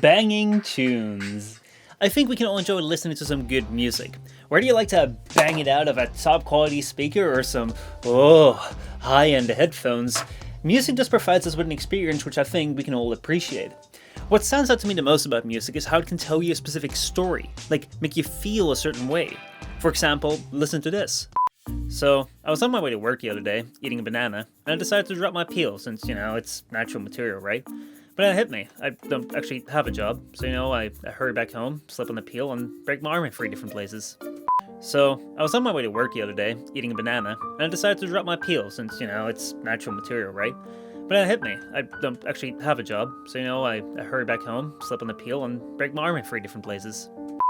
Banging tunes. I think we can all enjoy listening to some good music. Whether you like to bang it out of a top quality speaker or some, high-end headphones, music just provides us with an experience which I think we can all appreciate. What stands out to me the most about music is how it can tell you a specific story, like make you feel a certain way. For example, listen to this. So, I was on my way to work the other day, eating a banana, and I decided to drop my peel since, it's natural material, right? But it hit me. I don't actually have a job, so I hurry back home, slip on the peel, and break my arm in 3 different places. So, I was on my way to work the other day, eating a banana, and I decided to drop my peel since, it's natural material, right? But it hit me. I don't actually have a job, so I hurry back home, slip on the peel, and break my arm in 3 different places.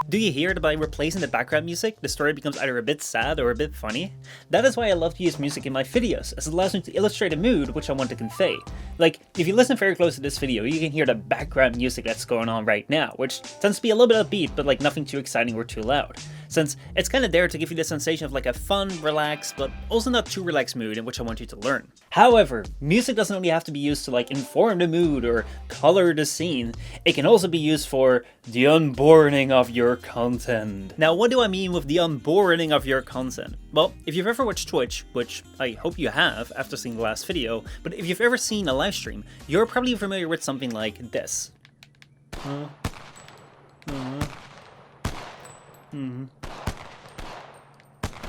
Do you hear that by replacing the background music, the story becomes either a bit sad or a bit funny? That is why I love to use music in my videos, as it allows me to illustrate a mood which I want to convey. Like, if you listen very close to this video, you can hear the background music that's going on right now, which tends to be a little bit upbeat, but nothing too exciting or too loud. Since it's kind of there to give you the sensation of a fun, relaxed, but also not too relaxed mood in which I want you to learn. However, music doesn't only have to be used to inform the mood or color the scene, it can also be used for the unborning of your content. Now, what do I mean with the unborning of your content? Well, if you've ever watched Twitch, which I hope you have after seeing the last video, but if you've ever seen a live stream, you're probably familiar with something like this.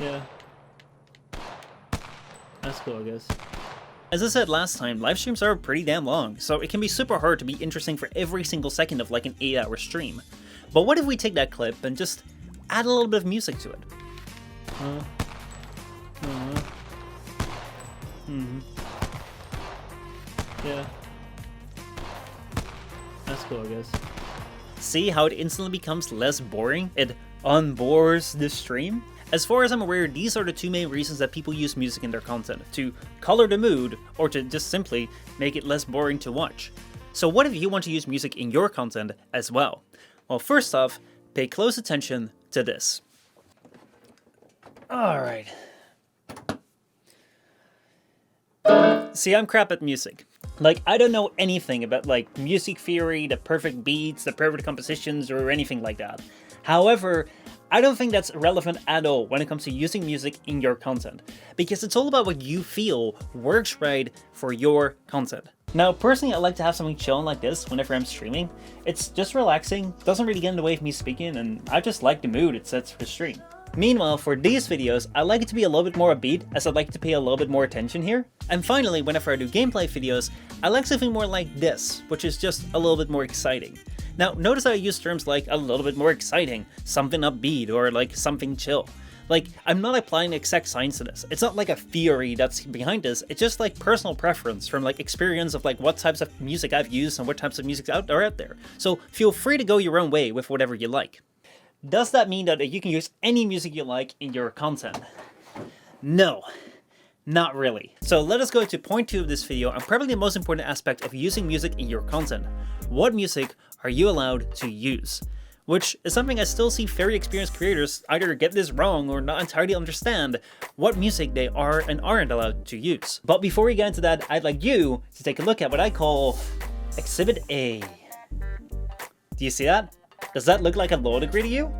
Yeah. That's cool, I guess. As I said last time, live streams are pretty damn long, so it can be super hard to be interesting for every single second of an 8-hour stream. But what if we take that clip and just add a little bit of music to it? Yeah. That's cool, I guess. See how it instantly becomes less boring? It unbores the stream? As far as I'm aware, these are the 2 main reasons that people use music in their content, to color the mood, or to just simply make it less boring to watch. So what if you want to use music in your content as well? Well, first off, pay close attention to this. Alright. See, I'm crap at music. I don't know anything about music theory, the perfect beats, the perfect compositions, or anything like that. However, I don't think that's relevant at all when it comes to using music in your content, because it's all about what you feel works right for your content. Now, personally, I like to have something chilling like this whenever I'm streaming. It's just relaxing, doesn't really get in the way of me speaking, and I just like the mood it sets for the stream. Meanwhile, for these videos, I like it to be a little bit more upbeat, as I'd like to pay a little bit more attention here. And finally, whenever I do gameplay videos, I like something more like this, which is just a little bit more exciting. Now, notice how I use terms like a little bit more exciting, something upbeat, or something chill. I'm not applying exact science to this. It's not a theory that's behind this, it's just personal preference from experience of what types of music I've used and what types of music are out there. So feel free to go your own way with whatever you like. Does that mean that you can use any music you like in your content? No. Not really. So let us go to point 2 of this video, and probably the most important aspect of using music in your content. What music are you allowed to use? Which is something I still see very experienced creators either get this wrong or not entirely understand what music they are and aren't allowed to use. But before we get into that, I'd like you to take a look at what I call Exhibit A. Do you see that? Does that look like a law degree to you?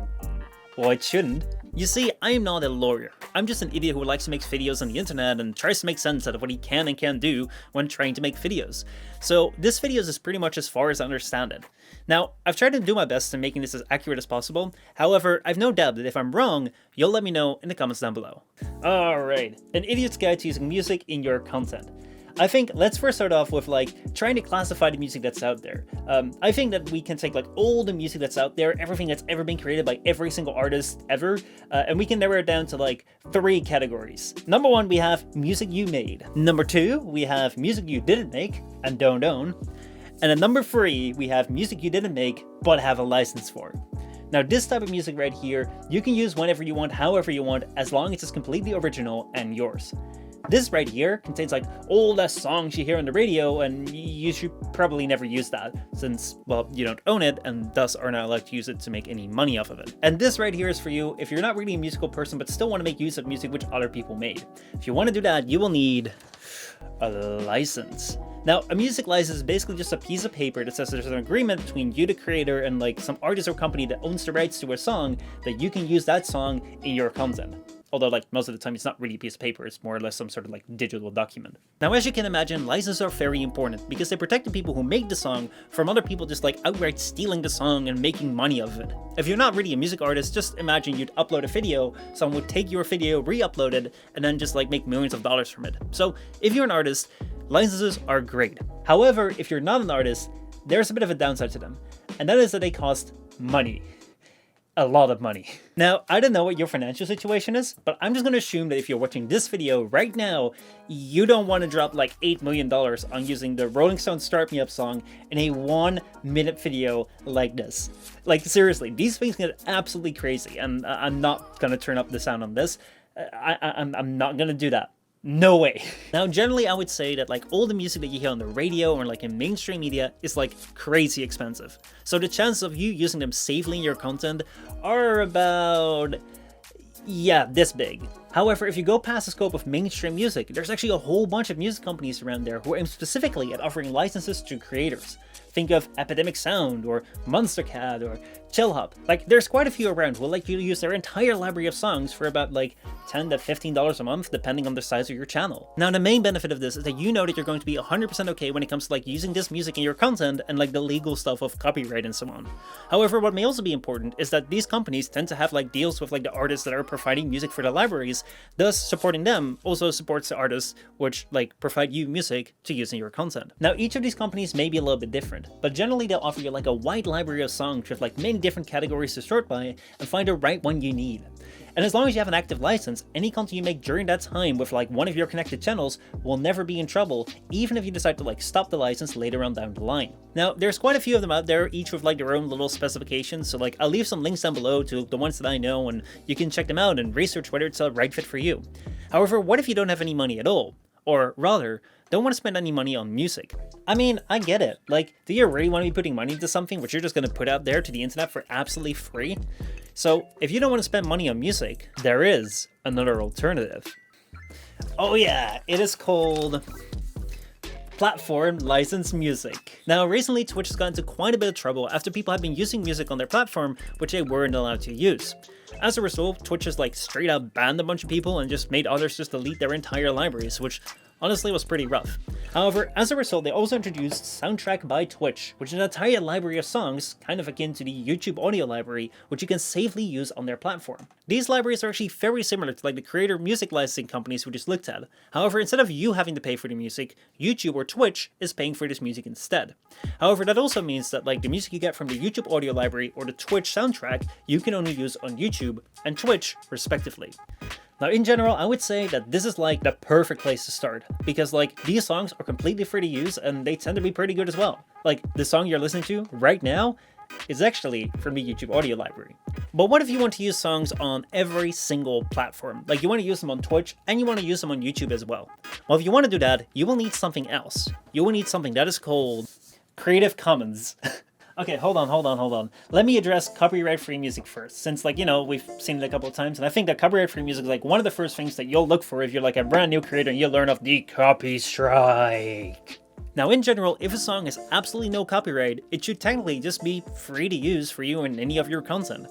Well, it shouldn't. You see, I am not a lawyer. I'm just an idiot who likes to make videos on the internet and tries to make sense out of what he can and can't do when trying to make videos. So this video is pretty much as far as I understand it. Now, I've tried to do my best in making this as accurate as possible. However, I've no doubt that if I'm wrong, you'll let me know in the comments down below. Alright, an idiot's guide to using music in your content. I think let's first start off with trying to classify the music that's out there. I think that we can take all the music that's out there, everything that's ever been created by every single artist ever, and we can narrow it down to 3 categories. Number 1, we have music you made. Number 2, we have music you didn't make and don't own. And at number 3, we have music you didn't make but have a license for. Now, this type of music right here, you can use whenever you want, however you want, as long as it's completely original and yours. This right here contains all the songs you hear on the radio, and you should probably never use that since, well, you don't own it and thus are not allowed to use it to make any money off of it. And this right here is for you if you're not really a musical person but still want to make use of music which other people made. If you want to do that, you will need a license. Now, a music license is basically just a piece of paper that says there's an agreement between you, the creator, and like some artist or company that owns the rights to a song that you can use that song in your content. Although, like, most of the time it's not really a piece of paper, it's more or less some sort of like digital document. Now, as you can imagine, licenses are very important because they protect the people who make the song from other people just like outright stealing the song and making money of it. If you're not really a music artist, just imagine you'd upload a video, someone would take your video, re-upload it, and then just like make millions of dollars from it. So if you're an artist, licenses are great. However, if you're not an artist, there's a bit of a downside to them, and that is that they cost money. A lot of money. Now, I don't know what your financial situation is, but I'm just going to assume that if you're watching this video right now, you don't want to drop like $8 million on using the Rolling Stones Start Me Up song in a 1-minute video like this. Like, seriously, these things get absolutely crazy, and I'm not going to turn up the sound on this. I'm not going to do that. No way. Now, generally, I would say that like all the music that you hear on the radio or like in mainstream media is like crazy expensive. So the chances of you using them safely in your content are about, yeah, this big. However, if you go past the scope of mainstream music, there's actually a whole bunch of music companies around there who aim specifically at offering licenses to creators. Think of Epidemic Sound or Monster Cat or Chill Hop. Like, there's quite a few around who will let you use their entire library of songs for about like $10 to $15 a month, depending on the size of your channel. Now, the main benefit of this is that you know that you're going to be 100% okay when it comes to like using this music in your content and like the legal stuff of copyright and so on. However, what may also be important is that these companies tend to have like deals with like the artists that are providing music for the libraries, thus supporting them also supports the artists which like provide you music to use in your content. Now, each of these companies may be a little bit different, but generally they'll offer you like a wide library of songs with like many different categories to sort by and find the right one you need. And as long as you have an active license, any content you make during that time with like one of your connected channels will never be in trouble, even if you decide to like stop the license later on down the line. Now, there's quite a few of them out there, each with like their own little specifications, so like I'll leave some links down below to the ones that I know, and you can check them out and research whether it's a right fit for you. However, what if you don't have any money at all? Or rather, don't want to spend any money on music? I mean, I get it. Like, do you really want to be putting money into something which you're just going to put out there to the internet for absolutely free? So, if you don't want to spend money on music, there is another alternative. Oh yeah, it is called platform licensed music. Now, recently Twitch has gotten into quite a bit of trouble after people have been using music on their platform which they weren't allowed to use. As a result, Twitch has like straight up banned a bunch of people and just made others just delete their entire libraries, which honestly was pretty rough. However, as a result, they also introduced Soundtrack by Twitch, which is an entire library of songs, kind of akin to the YouTube audio library, which you can safely use on their platform. These libraries are actually very similar to like the creator music licensing companies we just looked at. However, instead of you having to pay for the music, YouTube or Twitch is paying for this music instead. However, that also means that like the music you get from the YouTube audio library or the Twitch soundtrack, you can only use on YouTube and Twitch, respectively. Now, in general, I would say that this is like the perfect place to start, because like these songs are completely free to use and they tend to be pretty good as well. Like the song you're listening to right now is actually from the YouTube audio library. But what if you want to use songs on every single platform? Like you want to use them on Twitch and you want to use them on YouTube as well. Well, if you want to do that, you will need something else. You will need something that is called Creative Commons. Okay, hold on. Let me address copyright-free music first, since, like, you know, we've seen it a couple of times, and I think that copyright-free music is, like, one of the first things that you'll look for if you're, like, a brand new creator and you learn of the copy strike. Now, in general, if a song has absolutely no copyright, it should technically just be free to use for you in any of your content.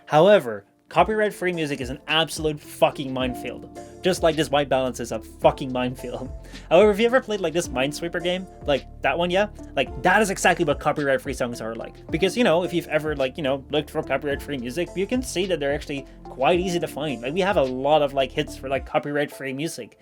However, copyright-free music is an absolute fucking minefield. Just like this white balance is a fucking minefield. However, if you ever played like this Minesweeper game, like that one, yeah? Like that is exactly what copyright-free songs are like. Because, you know, if you've ever like, you know, looked for copyright-free music, you can see that they're actually quite easy to find. Like we have a lot of like hits for like copyright-free music.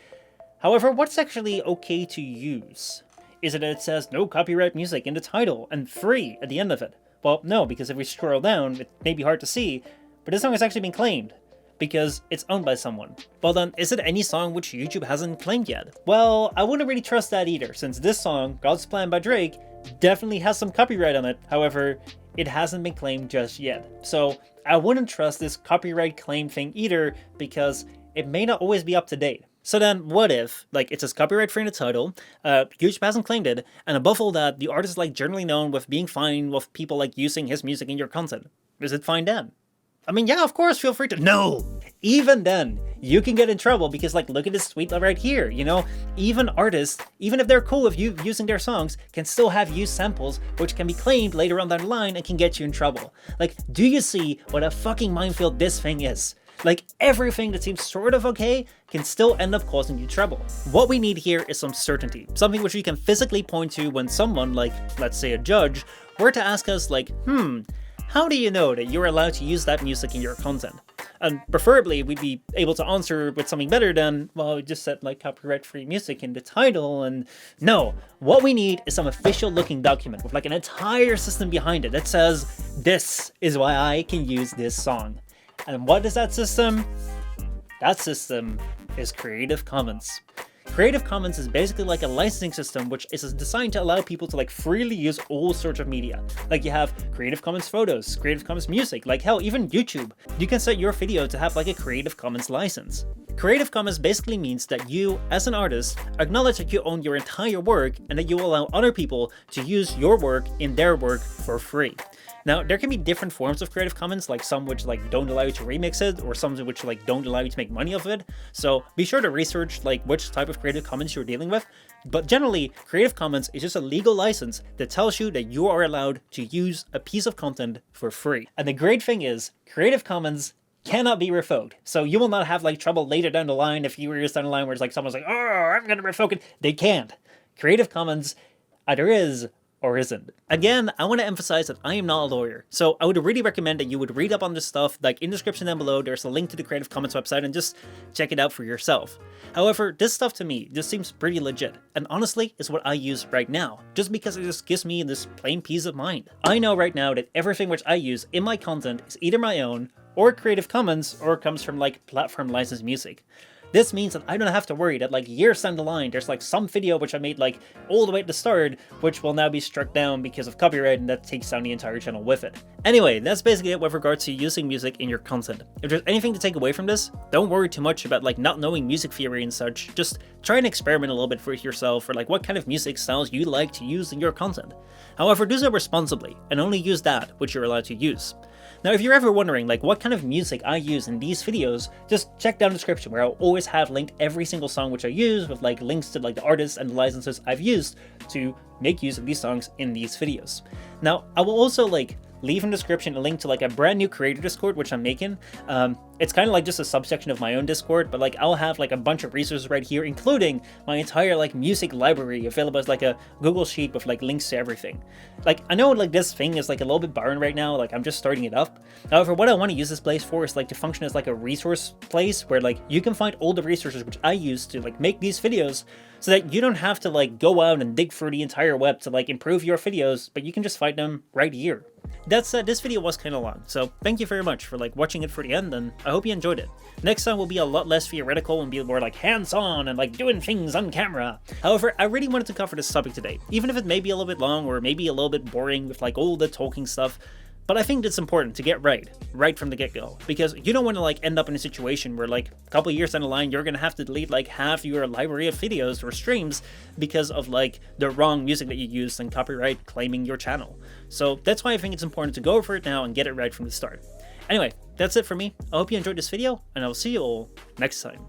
However, what's actually okay to use? Is it that it says no copyright music in the title and free at the end of it? Well, no, because if we scroll down, it may be hard to see, but this song has actually been claimed, because it's owned by someone. Well then, is it any song which YouTube hasn't claimed yet? Well, I wouldn't really trust that either, since this song, God's Plan by Drake, definitely has some copyright on it. However, it hasn't been claimed just yet. So I wouldn't trust this copyright claim thing either, because it may not always be up to date. So then, what if, like, it says copyright free in the title, YouTube hasn't claimed it, and above all that, the artist is, like, generally known with being fine with people, like, using his music in your content? Is it fine then? I mean, yeah, of course, feel free to. No! Even then, you can get in trouble because, like, look at this tweet right here, you know? Even artists, even if they're cool with you using their songs, can still have used samples, which can be claimed later on down the line and can get you in trouble. Like, do you see what a fucking minefield this thing is? Like, everything that seems sort of okay can still end up causing you trouble. What we need here is some certainty, something which we can physically point to when someone, like, let's say a judge, were to ask us, like, how do you know that you're allowed to use that music in your content? And preferably, we'd be able to answer with something better than, well, we just said, like, copyright-free music in the title, and no. What we need is some official-looking document with, like, an entire system behind it that says, this is why I can use this song. And what is that system? That system is Creative Commons. Creative Commons is basically like a licensing system which is designed to allow people to like freely use all sorts of media. Like you have Creative Commons photos, Creative Commons music, like hell, even YouTube. You can set your video to have like a Creative Commons license. Creative Commons basically means that you, as an artist, acknowledge that you own your entire work and that you will allow other people to use your work in their work for free. Now, there can be different forms of Creative Commons, like some which like don't allow you to remix it, or some which like don't allow you to make money off it. So be sure to research like which type of Creative Commons you're dealing with. But generally, Creative Commons is just a legal license that tells you that you are allowed to use a piece of content for free. And the great thing is, Creative Commons cannot be revoked. So you will not have like trouble later down the line, a few years down the line, where it's like someone's like, oh, I'm gonna revoke it. They can't. Creative Commons either is or isn't. Again, I want to emphasize that I am not a lawyer, so I would really recommend that you would read up on this stuff. Like in the description down below, there's a link to the Creative Commons website and just check it out for yourself. However, this stuff to me just seems pretty legit, and honestly is what I use right now, just because it just gives me this plain peace of mind. I know right now that everything which I use in my content is either my own, or Creative Commons, or comes from like platform licensed music. This means that I don't have to worry that like years down the line, there's like some video which I made like all the way at the start, which will now be struck down because of copyright, and that takes down the entire channel with it. Anyway, that's basically it with regards to using music in your content. If there's anything to take away from this, don't worry too much about like not knowing music theory and such. Just try and experiment a little bit for yourself for like what kind of music styles you like to use in your content. However, do so responsibly and only use that which you're allowed to use. Now, if you're ever wondering like what kind of music I use in these videos, just check down the description where I'll always have linked every single song which I use with like links to like the artists and the licenses I've used to make use of these songs in these videos. Now, I will also like leave in the description a link to like a brand new creator Discord which I'm making. It's kind of like just a subsection of my own Discord, but like I'll have like a bunch of resources right here, including my entire like music library available as like a Google Sheet with like links to everything. Like I know like this thing is like a little bit barren right now, like I'm just starting it up. However, what I want to use this place for is like to function as like a resource place where like you can find all the resources which I use to like make these videos, so that you don't have to like go out and dig through the entire web to like improve your videos, but you can just find them right here. That said, this video was kind of long, so thank you very much for like watching it for the end, and I hope you enjoyed it. Next time will be a lot less theoretical and be more like hands-on and like doing things on camera. However, I really wanted to cover this topic today, even if it may be a little bit long or maybe a little bit boring with like all the talking stuff. But I think it's important to get right from the get-go, because you don't want to like end up in a situation where like a couple years down the line you're gonna have to delete like half your library of videos or streams because of like the wrong music that you used and copyright claiming your channel. So that's why I think it's important to go for it now and get it right from the start. Anyway, that's it for me. I hope you enjoyed this video, and I will see you all next time.